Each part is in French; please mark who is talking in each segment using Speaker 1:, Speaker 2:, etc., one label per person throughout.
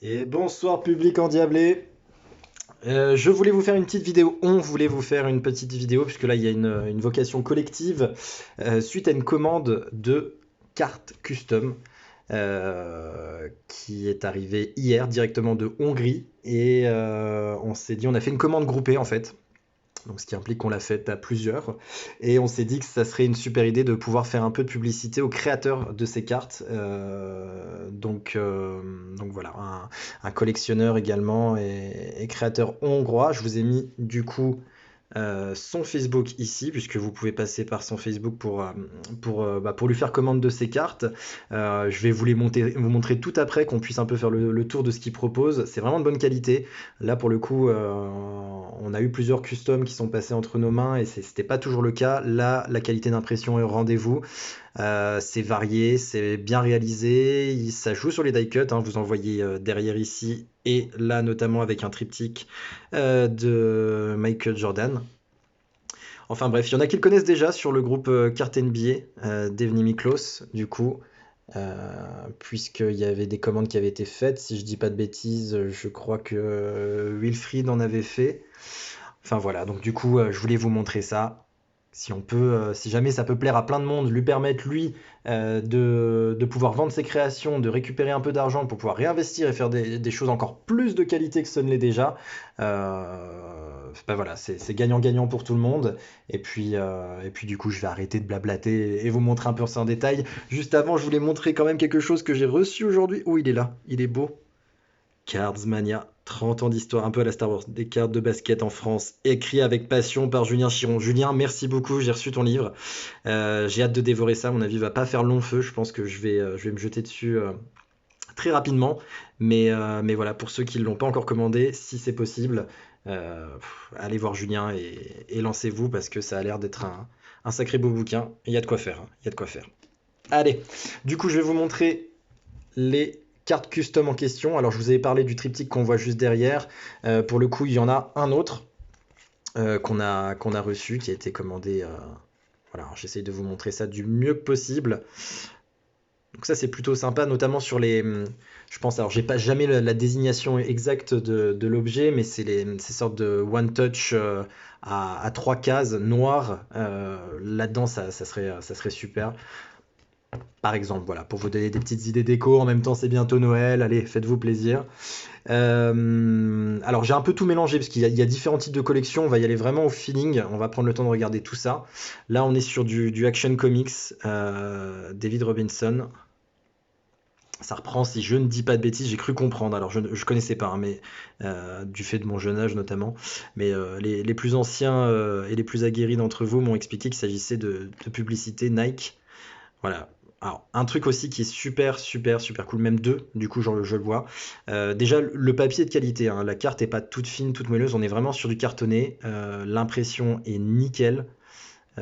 Speaker 1: Et bonsoir public endiablé. Je voulais vous faire une petite vidéo, on voulait vous faire une petite vidéo, puisque là il y a une vocation collective suite à une commande de cartes custom qui est arrivée hier directement de Hongrie. Et on s'est dit, on a fait une commande groupée en fait. Donc, ce qui implique qu'on l'a faite à plusieurs. Et on s'est dit que ça serait une super idée de pouvoir faire un peu de publicité aux créateurs de ces cartes. Donc voilà, un collectionneur également et créateur hongrois. Je vous ai mis du coup son Facebook ici, puisque vous pouvez passer par son Facebook pour lui faire commande de ses cartes. Je vais vous montrer tout après, qu'on puisse un peu faire le tour de ce qu'il propose. C'est vraiment de bonne qualité. Là, pour le coup, on a eu plusieurs customs qui sont passés entre nos mains et c'était pas toujours le cas. Là, la qualité d'impression est au rendez-vous. C'est varié, c'est bien réalisé, ça joue sur les die cuts, hein, vous en voyez derrière ici et là notamment avec un triptyque de Michael Jordan. Enfin bref, il y en a qui le connaissent déjà sur le groupe Cart NBA d'Evny Miklos, du coup, puisqu'il y avait des commandes qui avaient été faites, si je dis pas de bêtises, je crois que Wilfried en avait fait. Enfin voilà, donc du coup, je voulais vous montrer ça. Si on peut, si jamais ça peut plaire à plein de monde, lui permettre lui de pouvoir vendre ses créations, de récupérer un peu d'argent pour pouvoir réinvestir et faire des choses encore plus de qualité que ce ne l'est déjà. Ben voilà, c'est gagnant-gagnant pour tout le monde. Et puis du coup, je vais arrêter de blablater et vous montrer un peu ça en détail. Juste avant, je voulais montrer quand même quelque chose que j'ai reçu aujourd'hui. Oh, il est là, il est beau. Cards Mania, 30 ans d'histoire, un peu à la Star Wars, des cartes de basket en France, écrit avec passion par Julien Chiron. Julien, merci beaucoup, j'ai reçu ton livre. J'ai hâte de dévorer ça, à mon avis, il va pas faire long feu. Je pense que je vais me jeter dessus très rapidement. Mais voilà, pour ceux qui ne l'ont pas encore commandé, si c'est possible, allez voir Julien et lancez-vous parce que ça a l'air d'être un sacré beau bouquin. Il y a de quoi faire, hein, il y a de quoi faire. Allez, du coup, je vais vous montrer les cartes custom en question. Alors, je vous avais parlé du triptyque qu'on voit juste derrière. Pour le coup, il y en a un autre qu'on a reçu, qui a été commandé. Voilà, j'essaye de vous montrer ça du mieux que possible. Donc ça, c'est plutôt sympa, notamment sur les. Je pense, alors j'ai pas jamais la désignation exacte de l'objet, mais c'est ces sortes de one touch à trois cases noires. Là-dedans, ça serait super. Par exemple, voilà, pour vous donner des petites idées déco, en même temps c'est bientôt Noël, allez, faites-vous plaisir. Alors j'ai un peu tout mélangé parce qu'il y a différents types de collections, on va y aller vraiment au feeling, on va prendre le temps de regarder tout ça. Là on est sur du Action Comics, David Robinson. Ça reprend, si je ne dis pas de bêtises, j'ai cru comprendre, alors je connaissais pas, hein, mais du fait de mon jeune âge notamment, mais les plus anciens et les plus aguerris d'entre vous m'ont expliqué qu'il s'agissait de publicité Nike. Voilà. Alors, un truc aussi qui est super, super, super cool, même deux, du coup, je le vois. Déjà, le papier est de qualité, hein. La carte est pas toute fine, toute moelleuse. On est vraiment sur du cartonné. L'impression est nickel. Il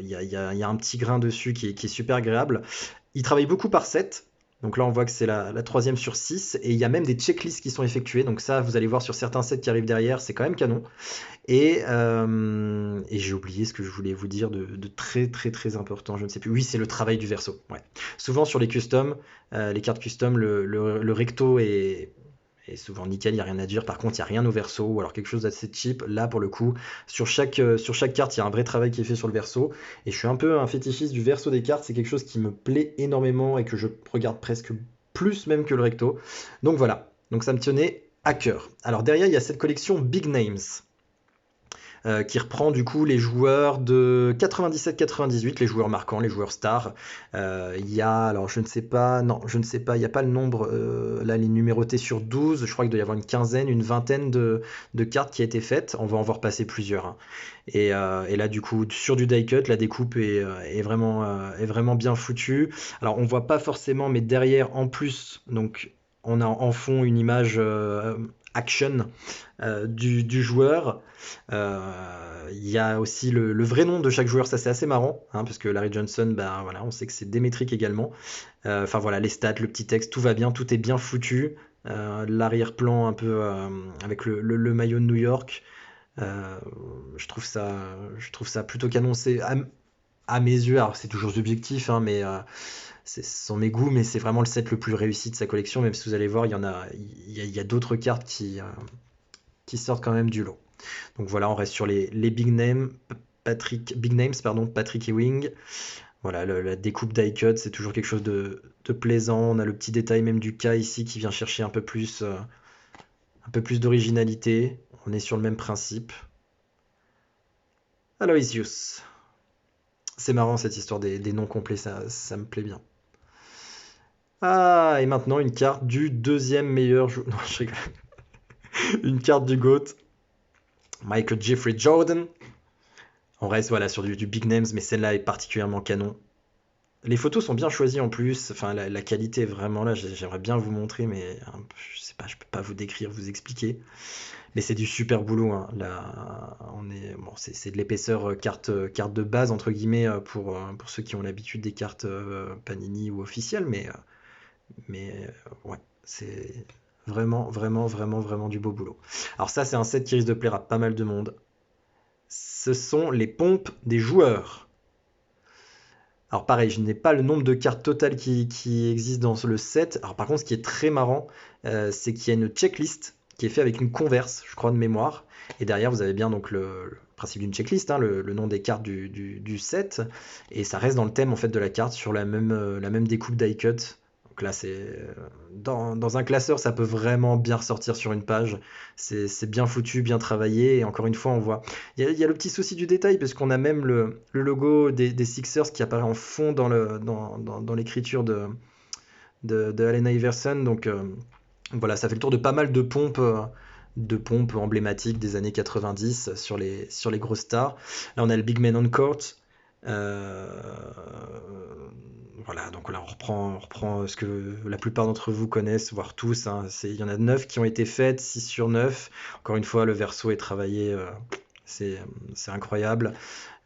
Speaker 1: y a un petit grain dessus qui est super agréable. Il travaille beaucoup par set. Donc là, on voit que c'est la troisième sur 6. Et il y a même des checklists qui sont effectuées. Donc ça, vous allez voir sur certains sets qui arrivent derrière, c'est quand même canon. Et j'ai oublié ce que je voulais vous dire de très très très important, je ne sais plus. Oui, c'est le travail du verso. Ouais. Souvent sur les customs, les cartes custom, le recto est souvent nickel, il n'y a rien à dire. Par contre, il n'y a rien au verso ou alors quelque chose d'assez cheap. Là, pour le coup, sur chaque carte, il y a un vrai travail qui est fait sur le verso. Et je suis un peu un fétichiste du verso des cartes. C'est quelque chose qui me plaît énormément et que je regarde presque plus même que le recto. Donc voilà. Donc ça me tenait à cœur. Alors derrière, il y a cette collection Big Names qui reprend du coup les joueurs de 97-98, les joueurs marquants, les joueurs stars. Il y a, alors je ne sais pas, non, je ne sais pas, il n'y a pas le nombre, là, les numérotés sur 12, je crois qu'il doit y avoir une quinzaine, une vingtaine de cartes qui a été faite. On va en voir passer plusieurs, hein. Et là, du coup, sur du die cut, la découpe est vraiment bien foutue. Alors, on voit pas forcément, mais derrière, en plus, donc, on a en fond une image action du joueur. Il y a aussi le vrai nom de chaque joueur, ça c'est assez marrant, hein, parce que Larry Johnson, ben voilà, on sait que c'est démétrique également. Enfin voilà, les stats, le petit texte, tout va bien, tout est bien foutu. L'arrière-plan un peu avec le maillot de New York, euh, je trouve ça plutôt canon. À mes yeux, alors c'est toujours subjectif, hein, mais ce sont mes goûts, mais c'est vraiment le set le plus réussi de sa collection, même si vous allez voir, il y a d'autres cartes qui sortent quand même du lot. Donc voilà, on reste sur les big names, pardon, Patrick Ewing. Voilà, la découpe die cut, c'est toujours quelque chose de plaisant. On a le petit détail même du K ici qui vient chercher un peu plus d'originalité. On est sur le même principe. Aloysius. C'est marrant cette histoire des noms complets, ça me plaît bien. Ah, et maintenant une carte du deuxième meilleur joueur. Non, je rigole. Une carte du GOAT. Michael Jeffrey Jordan. On reste voilà, sur du big names, mais celle-là est particulièrement canon. Les photos sont bien choisies en plus. Enfin, la qualité est vraiment là. J'aimerais bien vous montrer, mais je sais pas, je peux pas vous décrire, vous expliquer. Mais c'est du super boulot, hein. Là, bon, c'est de l'épaisseur carte de base entre guillemets pour ceux qui ont l'habitude des cartes Panini ou officielles, mais ouais, c'est vraiment, vraiment, vraiment, vraiment du beau boulot. Alors ça, c'est un set qui risque de plaire à pas mal de monde. Ce sont les pompes des joueurs. Alors pareil, je n'ai pas le nombre de cartes totales qui existent dans le set. Alors par contre, ce qui est très marrant, c'est qu'il y a une checklist qui est faite avec une converse, je crois, de mémoire. Et derrière, vous avez bien donc le principe d'une checklist, hein, le nom des cartes du set. Et ça reste dans le thème en fait de la carte sur la même découpe die cut. Donc là, dans un classeur, ça peut vraiment bien ressortir sur une page. C'est bien foutu, bien travaillé. Et encore une fois, on voit il y a le petit souci du détail, parce qu'on a même le logo des Sixers qui apparaît en fond dans l'écriture de Allen Iverson. Donc voilà, ça fait le tour de pas mal de pompes emblématiques des années 90 sur les grosses stars. Là, on a le Big Man on Court. Euh, voilà, donc là, on reprend ce que la plupart d'entre vous connaissent, voire tous, hein. Il y en a 9 qui ont été faites, 6 sur 9. Encore une fois, le verso est travaillé. C'est c'est incroyable.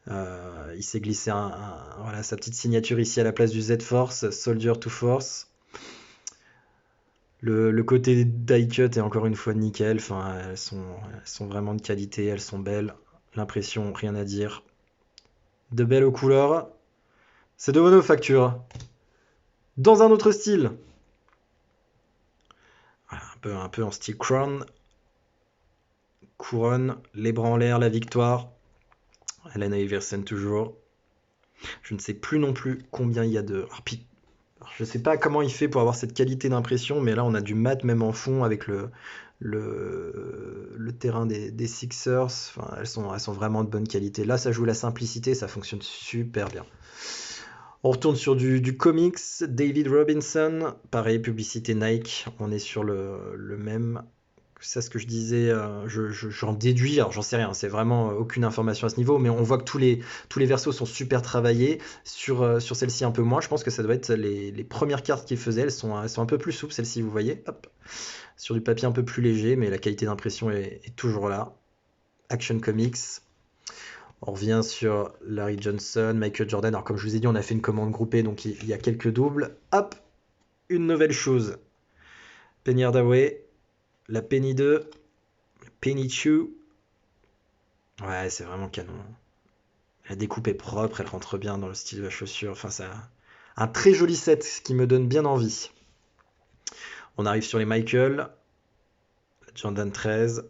Speaker 1: Il s'est glissé voilà, sa petite signature ici à la place du Z-Force, Soldier to Force. Le côté die cut est encore une fois nickel. Enfin, elles sont vraiment de qualité, elles sont belles. L'impression, rien à dire. De belles aux couleurs. C'est de monofacture. Dans un autre style. Voilà, un peu en style Crown. Couronne, les bras en l'air, la victoire. Allen Iverson toujours. Je ne sais plus non plus combien il y a de. Alors, je sais pas comment il fait pour avoir cette qualité d'impression, mais là on a du mat même en fond avec le terrain des Sixers. Enfin, elles sont vraiment de bonne qualité. Là, ça joue la simplicité, ça fonctionne super bien. On retourne sur du comics. David Robinson, pareil, publicité Nike. On est sur le même. C'est ce que je disais, j'en déduis, alors j'en sais rien, c'est vraiment aucune information à ce niveau, mais on voit que tous les versos sont super travaillés, sur celle-ci un peu moins. Je pense que ça doit être les premières cartes qu'il faisait, elles sont un peu plus souples, celles-ci, vous voyez, hop, sur du papier un peu plus léger, mais la qualité d'impression est toujours là. Action Comics. On revient sur Larry Johnson, Michael Jordan. Alors comme je vous ai dit, on a fait une commande groupée, donc il y a quelques doubles. Hop, une nouvelle chose. Penny Hardaway, la Penny 2, Penny 2. Ouais, c'est vraiment canon. La découpe est propre, elle rentre bien dans le style de la chaussure. Enfin, ça, un très joli set qui me donne bien envie. On arrive sur les Michael, Jordan 13,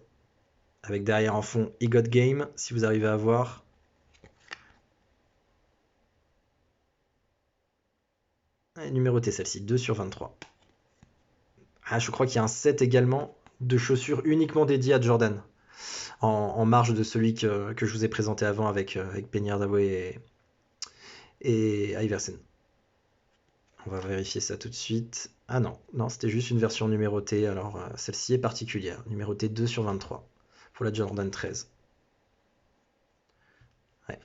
Speaker 1: avec derrière en fond He Got Game, si vous arrivez à voir. Elle est numérotée celle-ci, 2 sur 23. Ah, je crois qu'il y a un set également de chaussures uniquement dédié à Jordan, en marge de celui que je vous ai présenté avant avec Penny Hardaway et Iverson. On va vérifier ça tout de suite. Ah non, non, c'était juste une version numérotée. Alors celle-ci est particulière, numérotée 2 sur 23 pour la Jordan 13. Ouais,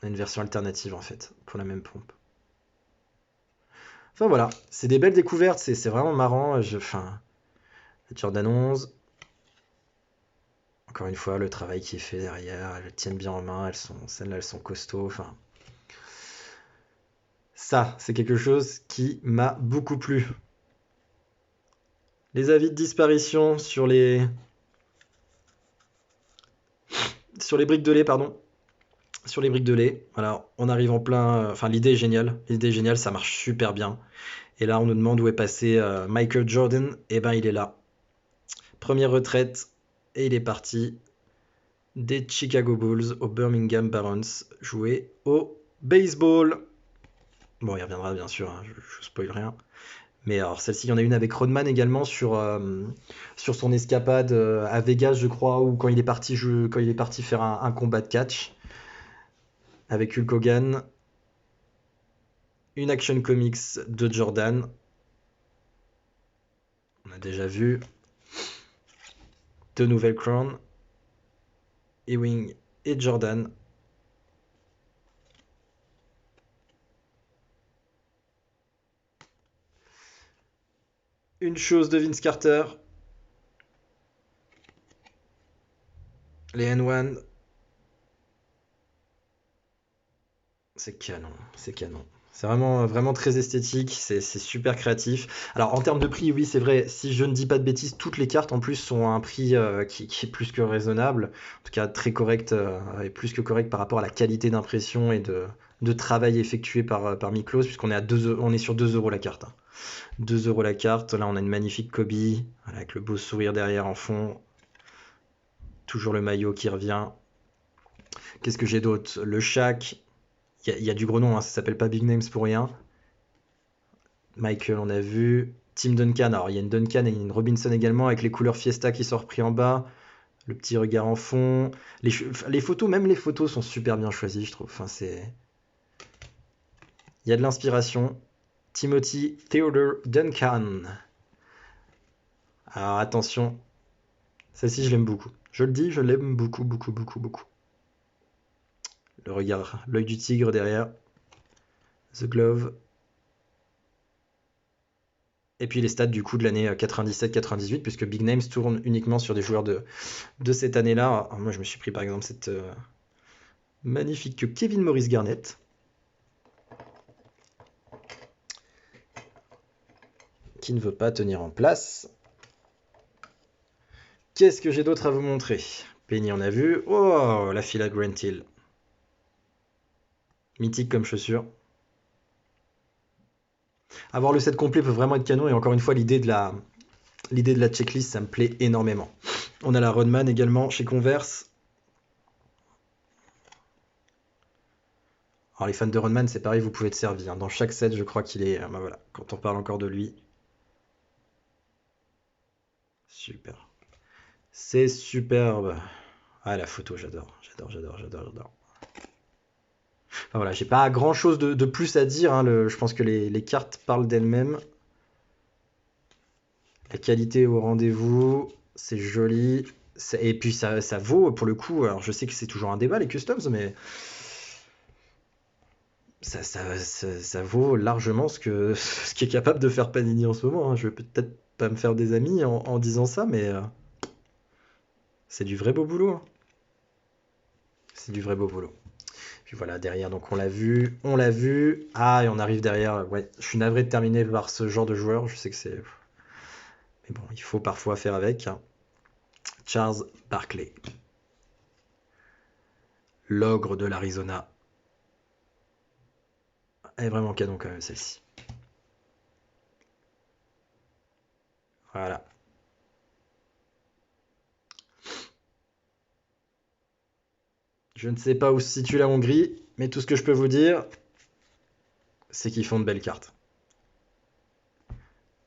Speaker 1: on a une version alternative en fait pour la même pompe. Enfin voilà, c'est des belles découvertes, c'est vraiment marrant. Enfin, la Jordan 11. Encore une fois, le travail qui est fait derrière, elles tiennent bien en main, celles-là, elles sont costauds. Enfin, ça, c'est quelque chose qui m'a beaucoup plu. Les avis de disparition sur les briques de lait, pardon. sur les briques de lait. Voilà, on arrive en plein. Enfin, l'idée est géniale. L'idée est géniale, ça marche super bien. Et là, on nous demande où est passé Michael Jordan. Et ben, il est là. Première retraite. Et il est parti des Chicago Bulls aux Birmingham Barons jouer au baseball. Bon, il reviendra bien sûr, hein, je spoil rien. Mais alors, celle-ci, il y en a une avec Rodman également sur son escapade à Vegas, je crois, ou quand il est parti, quand il est parti faire un combat de catch avec Hulk Hogan. Une action comics de Jordan. On a déjà vu. Deux nouvelles crowns. Ewing et Jordan. Une chose de Vince Carter. Les N1. C'est canon, c'est canon. C'est vraiment, vraiment très esthétique, c'est super créatif. Alors en termes de prix, oui, c'est vrai, si je ne dis pas de bêtises, toutes les cartes en plus sont à un prix qui est plus que raisonnable, en tout cas très correct, et plus que correct par rapport à la qualité d'impression et de travail effectué par Miklos, puisqu'on est à 2, on est sur 2 euros la carte, hein. 2 euros la carte, là on a une magnifique Kobe, voilà, avec le beau sourire derrière en fond, toujours le maillot qui revient. Qu'est-ce que j'ai d'autre? Le Shaq, il y a du gros nom, hein, ça s'appelle pas Big Names pour rien. Michael, on a vu. Tim Duncan, alors il y a une Duncan et une Robinson également, avec les couleurs Fiesta qui sont repris en bas. Le petit regard en fond. Les photos, même les photos sont super bien choisies, je trouve. Enfin, il y a de l'inspiration. Timothy Theodore Duncan. Alors attention, celle-ci je l'aime beaucoup. Je le dis, je l'aime beaucoup, beaucoup, beaucoup, beaucoup. Le regard, l'œil du tigre derrière. The Glove. Et puis les stats du coup de l'année 97-98, puisque Big Names tourne uniquement sur des joueurs de cette année-là. Alors, moi je me suis pris par exemple cette magnifique Kevin Maurice Garnett. Qui ne veut pas tenir en place. Qu'est-ce que j'ai d'autre à vous montrer? Penny on a vu. Oh, la file à Grant Hill. Mythique comme chaussure. Avoir le set complet peut vraiment être canon, et encore une fois l'idée de la checklist ça me plaît énormément. On a la Rodman également chez Converse. Alors les fans de Rodman c'est pareil, vous pouvez être servi, hein. Dans chaque set je crois qu'il est... ben voilà, quand on parle encore de lui. Super. C'est superbe. Ah la photo j'adore, j'adore, j'adore, j'adore, j'adore. Enfin, voilà, j'ai pas grand chose de plus à dire, hein. Je pense que les cartes parlent d'elles-mêmes. La qualité au rendez-vous, c'est joli. Et puis ça vaut pour le coup. Alors je sais que c'est toujours un débat les customs, mais ça vaut largement ce qu'est capable de faire Panini en ce moment, hein. Je vais peut-être pas me faire des amis en disant ça, mais c'est du vrai beau boulot, hein. C'est du vrai beau boulot. Puis voilà, derrière, donc on l'a vu, on l'a vu. Ah, et on arrive derrière. Ouais, je suis navré de terminer par ce genre de joueur. Je sais que c'est. Mais bon, il faut parfois faire avec, hein. Charles Barkley. L'ogre de l'Arizona. Elle est vraiment canon quand même, celle-ci. Voilà. Je ne sais pas où se situe la Hongrie, mais tout ce que je peux vous dire, c'est qu'ils font de belles cartes.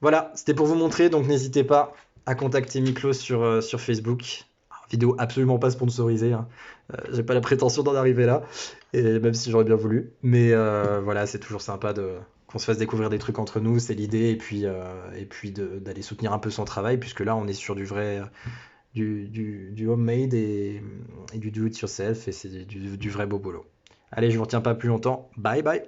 Speaker 1: Voilà, c'était pour vous montrer, donc n'hésitez pas à contacter Miklos sur Facebook. Vidéo absolument pas sponsorisée, hein. J'ai pas la prétention d'en arriver là, et même si j'aurais bien voulu. Mais voilà, c'est toujours sympa qu'on se fasse découvrir des trucs entre nous, c'est l'idée, et puis d'aller soutenir un peu son travail, puisque là on est sur du vrai, du homemade et du do it yourself, et c'est du vrai beau boulot. Allez, je vous retiens pas plus longtemps. Bye bye.